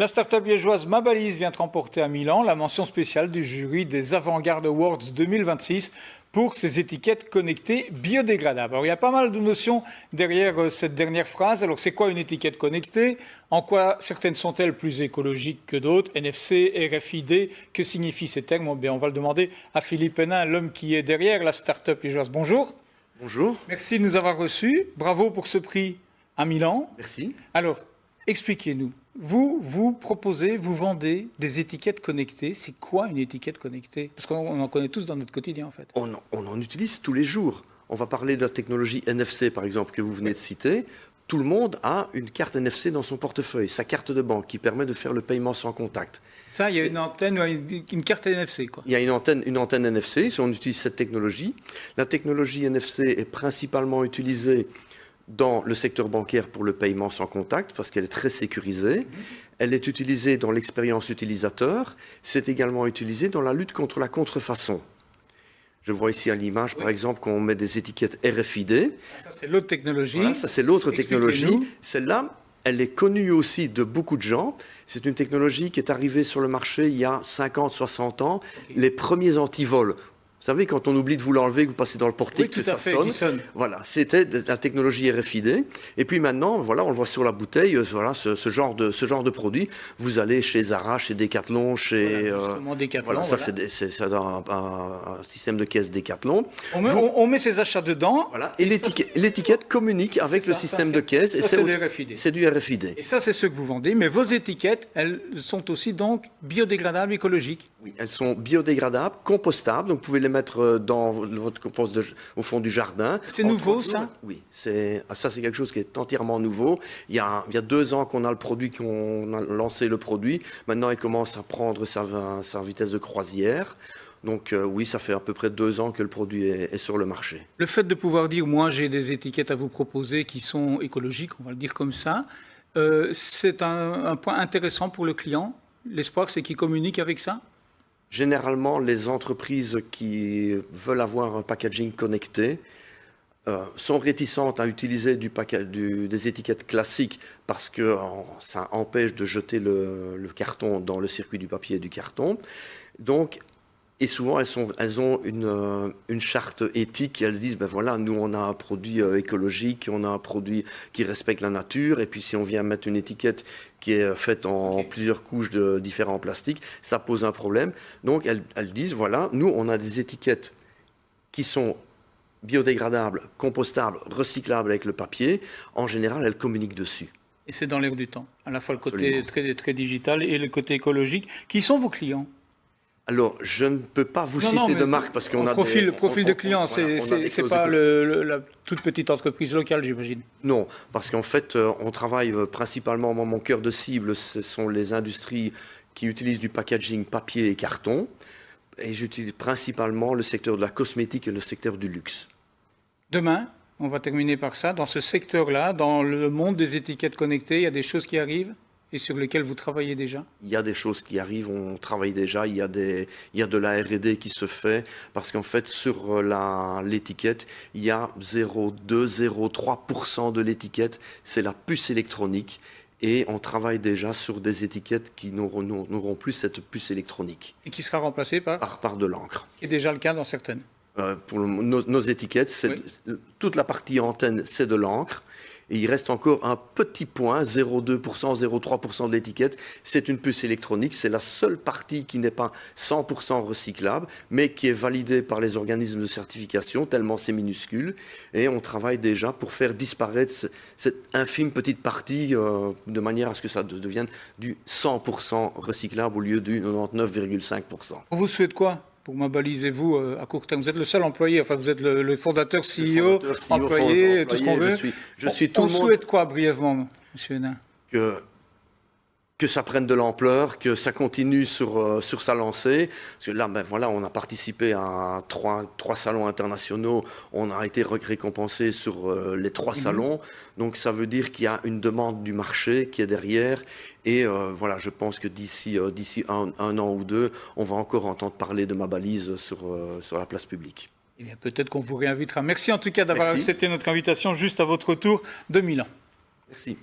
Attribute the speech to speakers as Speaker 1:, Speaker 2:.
Speaker 1: La start-up liégeoise Mabalise vient de remporter à Milan la mention spéciale du jury des Avant-Garde Awards 2026 pour ses étiquettes connectées biodégradables. Alors, il y a pas mal de notions derrière cette dernière phrase. Alors, c'est quoi une étiquette connectée? En quoi certaines sont-elles plus écologiques que d'autres? NFC, RFID, que signifient ces termes? Bien, on va le demander à Philippe Hénin, l'homme qui est derrière la start-up liégeoise. Bonjour.
Speaker 2: Bonjour.
Speaker 1: Merci de nous avoir reçus. Bravo pour ce prix à Milan.
Speaker 2: Merci.
Speaker 1: Alors, expliquez-nous. Vous proposez, vous vendez des étiquettes connectées. C'est quoi une étiquette connectée? Parce qu'on en connaît tous dans notre quotidien, en fait.
Speaker 2: On en utilise tous les jours. On va parler de la technologie NFC, par exemple, que vous venez de citer. Tout le monde a une carte NFC dans son portefeuille, sa carte de banque, qui permet de faire le paiement sans contact.
Speaker 1: Ça, il y a une antenne, une carte NFC, quoi.
Speaker 2: Il y a une antenne NFC, si on utilise cette technologie. La technologie NFC est principalement utilisée dans le secteur bancaire pour le paiement sans contact, parce qu'elle est très sécurisée. Elle est utilisée dans l'expérience utilisateur. C'est également utilisé dans la lutte contre la contrefaçon. Je vois ici à l'image, par exemple, qu'on met des étiquettes RFID.
Speaker 1: Ça, c'est l'autre technologie.
Speaker 2: Voilà, ça, c'est l'autre technologie. Celle-là, elle est connue aussi de beaucoup de gens. C'est une technologie qui est arrivée sur le marché il y a 50, 60 ans. Okay. Les premiers antivols. Vous savez, quand on oublie de vous l'enlever, que vous passez dans le portique, que ça sonne. Voilà, c'était la technologie RFID. Et puis maintenant, voilà, on le voit sur la bouteille, voilà, ce genre de produit. Vous allez chez Zara, chez Decathlon, chez...
Speaker 1: Voilà, Decathlon,
Speaker 2: voilà, ça, c'est un système de caisse Decathlon.
Speaker 1: On met ses achats dedans.
Speaker 2: Voilà, et l'étiquette communique avec le système de caisse.
Speaker 1: Ça, c'est du RFID.
Speaker 2: C'est du RFID.
Speaker 1: Et ça, c'est ce que vous vendez. Mais vos étiquettes, elles sont aussi donc biodégradables, écologiques.
Speaker 2: Oui, elles sont biodégradables, compostables. Donc, vous pouvez les mettre dans votre compost au fond du jardin.
Speaker 1: C'est nouveau, ça?
Speaker 2: Oui, ça c'est quelque chose qui est entièrement nouveau. Il y a 2 ans qu'on a lancé le produit. Maintenant, il commence à prendre sa vitesse de croisière. Donc oui, ça fait à peu près 2 ans que le produit est sur le marché.
Speaker 1: Le fait de pouvoir dire, moi j'ai des étiquettes à vous proposer qui sont écologiques, on va le dire comme ça, c'est un point intéressant pour le client. L'espoir, c'est qu'il communique avec ça?
Speaker 2: Généralement, les entreprises qui veulent avoir un packaging connecté sont réticentes à utiliser des étiquettes classiques parce que ça empêche de jeter le carton dans le circuit du papier et du carton. Donc, et souvent, elles ont une charte éthique. Elles disent, ben voilà, nous, on a un produit écologique, on a un produit qui respecte la nature. Et puis, si on vient mettre une étiquette qui est faite en plusieurs couches de différents plastiques, ça pose un problème. Donc, elles disent, voilà, nous, on a des étiquettes qui sont biodégradables, compostables, recyclables avec le papier. En général, elles communiquent dessus.
Speaker 1: Et c'est dans l'air du temps, à la fois le côté très digital et le côté écologique. Qui sont vos clients ?
Speaker 2: Alors, je ne peux pas vous citer de marque parce qu'on a
Speaker 1: profil de client, c'est pas la toute petite entreprise locale, j'imagine.
Speaker 2: Non, parce qu'en fait, on travaille principalement, mon cœur de cible, ce sont les industries qui utilisent du packaging papier et carton. Et j'utilise principalement le secteur de la cosmétique et le secteur du luxe.
Speaker 1: Demain, on va terminer par ça. Dans ce secteur-là, dans le monde des étiquettes connectées, il y a des choses qui arrivent et sur lesquelles vous travaillez déjà? Il
Speaker 2: y a des choses qui arrivent, on travaille déjà, il y a de la R&D qui se fait, parce qu'en fait, sur l'étiquette, il y a 0,2-0,3% de l'étiquette, c'est la puce électronique, et on travaille déjà sur des étiquettes qui n'auront plus cette puce électronique.
Speaker 1: Et qui sera remplacée
Speaker 2: par de l'encre.
Speaker 1: Ce qui est déjà le cas dans certaines.
Speaker 2: Pour nos étiquettes, toute la partie antenne, c'est de l'encre. Et il reste encore un petit point, 0,2%, 0,3% de l'étiquette. C'est une puce électronique. C'est la seule partie qui n'est pas 100% recyclable, mais qui est validée par les organismes de certification, tellement c'est minuscule. Et on travaille déjà pour faire disparaître cette infime petite partie de manière à ce que ça devienne du 100% recyclable au lieu du 99,5%.
Speaker 1: On vous souhaite quoi pour Mabalise et vous à court terme? Vous êtes le seul employé, enfin vous êtes le fondateur, CEO, employé, tout ce qu'on veut.
Speaker 2: Je suis tout le monde.
Speaker 1: On souhaite quoi brièvement, monsieur Hénin?
Speaker 2: Que ça prenne de l'ampleur, que ça continue sur sa lancée. Parce que là, ben voilà, on a participé à trois salons internationaux. On a été récompensé sur les 3 salons. Donc ça veut dire qu'il y a une demande du marché qui est derrière. Et voilà, je pense que d'ici un an ou 2, on va encore entendre parler de Mabalise sur la place publique.
Speaker 1: Eh bien, peut-être qu'on vous réinvitera. Merci en tout cas d'avoir accepté notre invitation juste à votre retour de Milan.
Speaker 2: Merci.